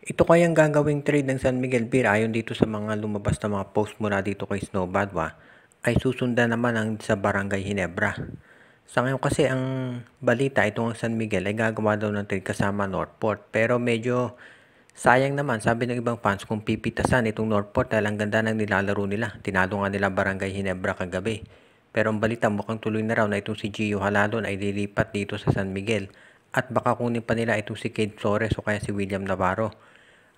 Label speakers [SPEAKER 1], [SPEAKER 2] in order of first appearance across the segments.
[SPEAKER 1] Ito kayang gagawing trade ng San Miguel Beer ayon dito sa mga lumabas na mga post mula dito kay Snow Badwa ay susundan naman ang sa Barangay Hinebra. Sa ngayon kasi ang balita itong San Miguel ay gagawa daw ng trade kasama Northport, pero medyo sayang naman sabi ng ibang fans kung pipitasan itong Northport dahil ang ganda ng nilalaro nila. Tinalo nga nila Barangay Hinebra kagabi. Pero ang balita mukhang tuloy na raw na itong si Gio Halalon ay lilipat dito sa San Miguel at baka kunin pa nila itong si Cade Flores o kaya si William Navarro.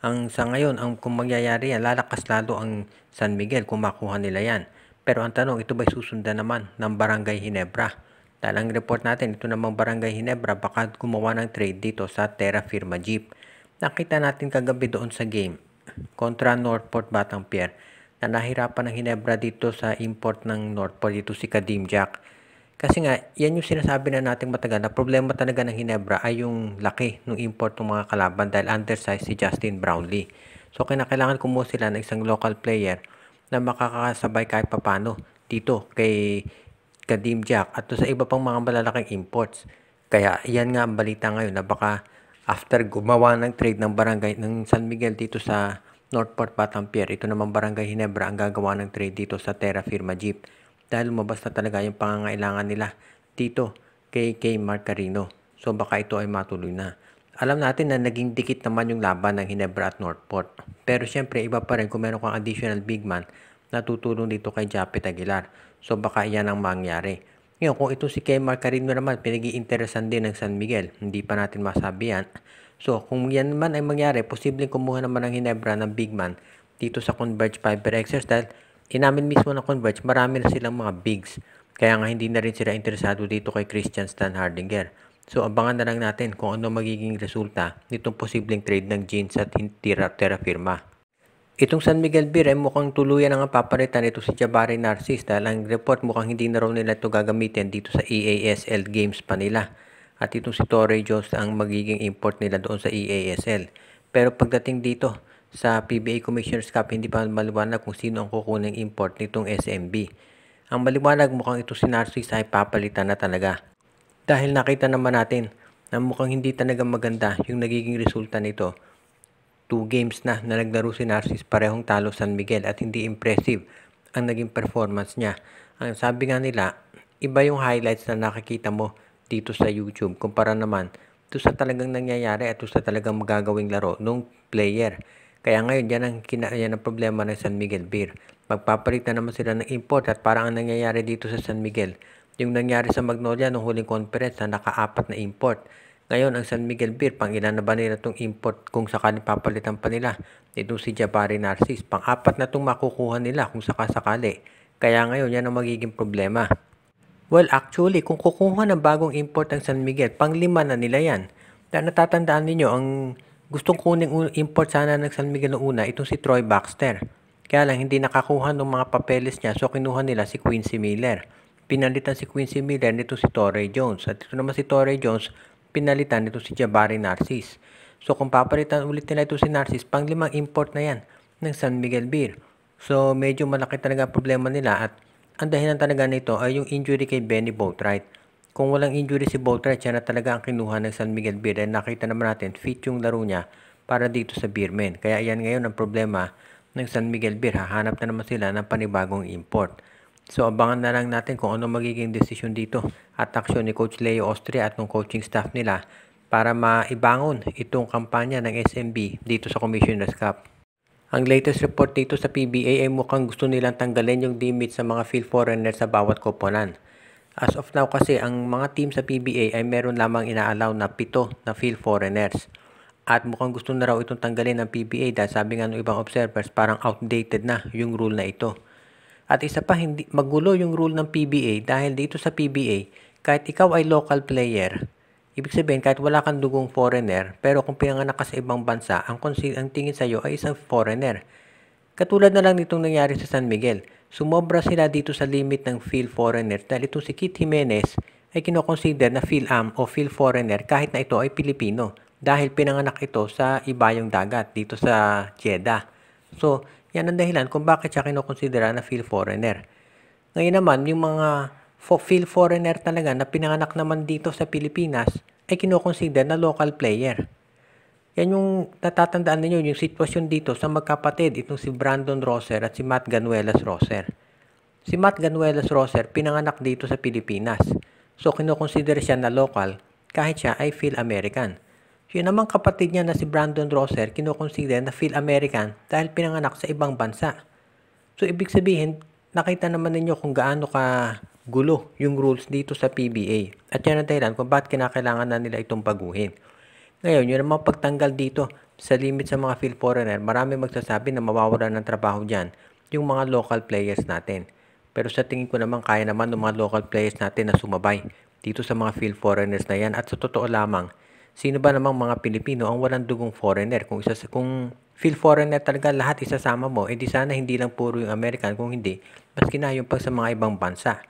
[SPEAKER 1] Sa ngayon, kung mangyayari yan, lalakas lalo ang San Miguel kung makuha nila yan. Pero ang tanong, ito ba'y susundan naman ng Barangay Hinebra? Dahil ang report natin, ito namang Barangay Hinebra baka gumawa ng trade dito sa Terra Firma Jeep. Nakita natin kagabi doon sa game kontra Northport Batang Pier na nahirapan ng Hinebra dito sa import ng Northport, dito si Kadim Jack. Kasi nga, yan yung sinasabi na nating matagal na problema talaga ng Hinebra ay yung laki ng import ng mga kalaban dahil undersized si Justin Brownlee. So, kailangan kumuha sila ng isang local player na makakasabay kahit papano dito kay Kadim Jack at sa iba pang mga malalaking imports. Kaya yan nga ang balita ngayon na baka after gumawa ng trade ng barangay ng San Miguel dito sa Northport Batang Pier, ito naman Barangay Hinebra ang gagawa ng trade dito sa Terra Firma Jeep dahil lumabas na talaga yung pangangailangan nila dito kay Mark Carino. So baka ito ay matuloy na. Alam natin na naging dikit naman yung laban ng Hinebra at Northport. Pero syempre iba pa rin kung meron kang additional big man na tutulong dito kay Japet Aguilar. So baka iyan ang mangyari. Ngayon kung ito si kay Mark Carino naman pinag-iinteresan din ng San Miguel. Hindi pa natin masabi yan. So kung yan man ay mangyari, posibleng kumuha naman ng Hinebra ng big man dito sa Converge Fiber Xers dahil inamin mismo ng Converge, marami na silang mga bigs. Kaya nga hindi na rin sila interesado dito kay Christian Stan Hardinger. So abangan na lang natin kung ano magiging resulta nitong posibleng trade ng Jeans at Terra Firma. Itong San Miguel Beer ay mukhang tuluyan ang papalitan nito si Jabari Narcis dahil ang report mukhang hindi na raw nila ito gagamitin dito sa EASL Games pa nila. At itong si Torrey Jones ang magiging import nila doon sa EASL. Pero pagdating dito sa PBA Commissioner's Cup, hindi pa maliwanag kung sino ang kukuning import nitong SMB. Ang maliwanag mukhang ito si Narcis ay papalitan na talaga. Dahil nakita naman natin na mukhang hindi talaga maganda yung nagiging resulta nito. 2 games na naglaro si Narcis parehong talo San Miguel at hindi impressive ang naging performance niya. Ang sabi nga nila, iba yung highlights na nakikita mo dito sa YouTube kumpara naman ito sa talagang nangyayari at ito sa talagang magagawing laro nung player. Kaya ngayon yan ang problema ng San Miguel Beer. Magpapalit na naman sila ng import at parang ang nangyayari dito sa San Miguel. Yung nangyari sa Magnolia nung huling conference na naka-4 na import. Ngayon, ang San Miguel Beer, pang ilan na ba nila itong import kung sakaling papalitan pa nila? Itong si Jabari Narcis, pang-4 na itong makukuha nila kung sakasakali. Kaya ngayon, yan ang magiging problema. Well, actually, kung kukuha ng bagong import ng San Miguel, pang-5 na nila yan. Dahil natatandaan ninyo, ang gustong kuning import sana ng San Miguel noong una, itong si Troy Baxter. Kaya lang, hindi nakakuha ng mga papeles niya, so kinuha nila si Quincy Miller. Pinalitan si Quincy Miller nito si Torrey Jones. At ito naman si Torrey Jones, pinalitan nito si Jabari Narcis. So kung papalitan ulit nila ito si Narcis, pang-5 import na yan ng San Miguel Beer. So medyo malaki talaga problema nila at ang dahilan talaga nito ay yung injury kay Benny Boatwright. Kung walang injury si Boatwright, siya na talaga ang kinuha ng San Miguel Beer dahil nakita naman natin fit yung laro niya para dito sa Beermen. Kaya yan ngayon ang problema ng San Miguel Beer. Hahanap na naman sila ng panibagong import. So abangan na lang natin kung ano magiging desisyon dito at aksyon ni Coach Leo Austria at ng coaching staff nila para maibangon itong kampanya ng SMB dito sa Commissioner's Cup. Ang latest report dito sa PBA ay mukhang gusto nilang tanggalin yung limit sa mga field foreigners sa bawat koponan. As of now kasi ang mga team sa PBA ay meron lamang inaalaw na 7 na field foreigners. At mukhang gusto na raw itong tanggalin ng PBA dahil sabi nga ng ibang observers parang outdated na yung rule na ito. At isa pa, hindi magulo yung rule ng PBA dahil dito sa PBA, kahit ikaw ay local player, ibig sabihin kahit wala kang dugong foreigner, pero kung pinanganak ka sa ibang bansa, ang tingin sa iyo ay isang foreigner. Katulad na lang nitong nangyari sa San Miguel. Sumobra sila dito sa limit ng field foreigner dahil itong si Kit Jimenez ay kinoconsider na field-am o field foreigner kahit na ito ay Pilipino dahil pinanganak ito sa ibayong dagat dito sa Jeddah. So, yan ang dahilan kung bakit siya kinokonsidera na field foreigner. Ngayon naman, yung mga field foreigner talaga na pinanganak naman dito sa Pilipinas ay kinokonsider na local player. Yan yung natatandaan ninyo, yung sitwasyon dito sa magkapatid, itong si Brandon Roser at si Matt Ganuelas Roser. Si Matt Ganuelas Roser, pinanganak dito sa Pilipinas. So, kinukonsider siya na local kahit siya ay Phil-American. Yun namang kapatid niya na si Brandon Roser, kinukonsider na Phil-American dahil pinanganak sa ibang bansa. So, ibig sabihin, nakita naman ninyo kung gaano ka gulo yung rules dito sa PBA. At yan ang dahilan kung bakit kinakailangan na nila itong baguhin. Ngayon, yun namang pagtanggal dito sa limit sa mga field foreigner, marami magsasabi na mawawalan ng trabaho dyan yung mga local players natin. Pero sa tingin ko naman, kaya naman ng mga local players natin na sumabay dito sa mga field foreigners na yan. At sa totoo lamang, sino ba namang mga Pilipino ang walang dugong foreigner? Kung field foreigner talaga lahat isasama mo, edi sana hindi lang puro yung American, kung hindi, maski na yung pag sa mga ibang bansa.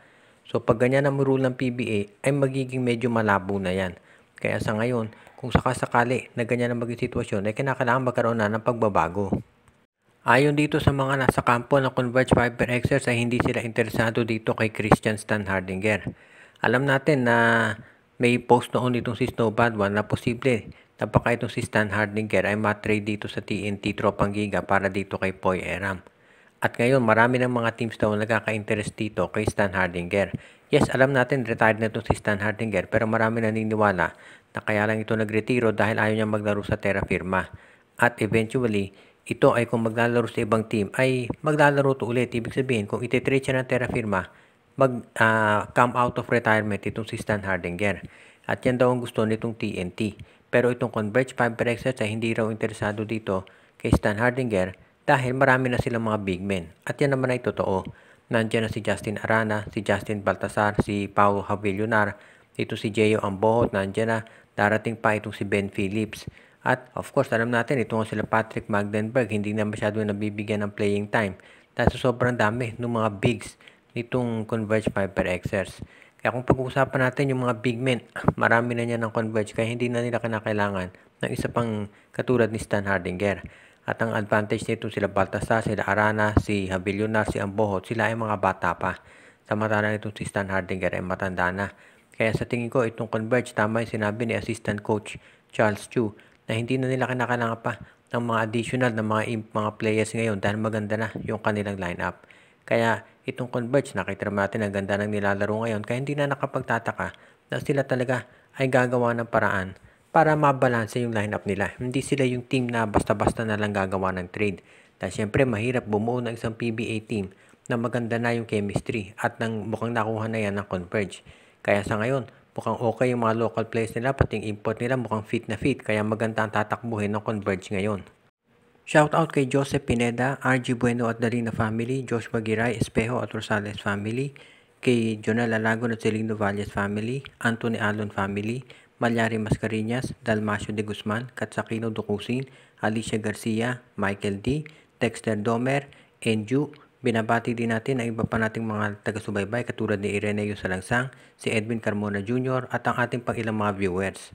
[SPEAKER 1] So pag ganyan ang rule ng PBA, ay magiging medyo malabo na yan. Kaya sa ngayon, kung sakasakali na ganyan ang maging sitwasyon, ay kinakailangan magkaroon na ng pagbabago. Ayon dito sa mga nasa kampo ng Converge Fiber Xers ay hindi sila interesado dito kay Christian Stan Hardinger. Alam natin na may post noon itong si Snowbad One na posible na baka itong si Stan Hardinger ay matrade dito sa TNT Tropang Giga para dito kay Poy Eram. At ngayon, marami ng mga teams daw nagkaka-interest dito kay Stan Hardinger. Yes, alam natin retired na itong si Stan Hardinger pero marami naniniwala na kaya lang ito nagretiro dahil ayaw niya maglaro sa Terra Firma. At eventually, ito ay kung maglalaro sa ibang team ay maglalaro to ulit. Ibig sabihin, kung ititrade siya ng Terra Firma, come out of retirement itong si Stan Hardinger. At yan daw ang gusto nitong TNT. Pero itong Converge Fiber Xers ay hindi raw interesado dito kay Stan Hardinger dahil marami na silang mga big men. At yan naman ay totoo. Nandiyan na si Justin Arana, si Justin Baltasar, si Pau Havillonar, ito si Jeyo Ambohot, nandiyan na. Darating pa itong si Ben Phillips. At of course, alam natin, ito nga sila Patrick Magdenberg, hindi na masyado nabibigyan ng playing time dahil sa sobrang dami ng mga bigs nitong Converge Fiber Xers. Kaya kung pag-uusapan natin yung mga big men, marami na niya ng Converge kaya hindi na nila kinakailangan ng isa pang katulad ni Stan Hardinger. At ang advantage nito sila Baltasar, sila Arana, si Havillonar, si Ambohot, sila ay mga bata pa. Samantalang itong si Stan Hardinger ay matanda na. Kaya sa tingin ko itong Converge, tama yung sinabi ni Assistant Coach Charles Chu na hindi na nila kinakailangan pa ng mga additional na mga players ngayon dahil maganda na yung kanilang lineup. Kaya itong Converge, nakita naman natin ang ganda ng nilalaro ngayon kaya hindi na nakapagtataka na sila talaga ay gagawa ng paraan para mabalanse yung lineup nila. Hindi sila yung team na basta-basta na lang gagawa ng trade. Dahil syempre mahirap bumuo ng isang PBA team na maganda na yung chemistry at mukhang nakuha na yan ng Converge. Kaya sa ngayon, mukhang okay yung mga local players nila, pati yung import nila mukhang fit na fit. Kaya maganda ang tatakbuhin ng Converge ngayon. Shoutout kay Joseph Pineda, RG Bueno at Darina family, Joshua Giray, Espejo at Rosales family, kay Jonel Alagon at Celino Valles family, Anthony Alon family, Malyari Mascarinas, Dalmacio de Guzman, Katsakino Dukusin, Alicia Garcia, Michael D, Dexter Domer, Enju. Binabati din natin ang iba pa nating mga taga-subaybay katulad ni Ireneo Salangsang, si Edwin Carmona Jr. at ang ating pang ilang mga viewers.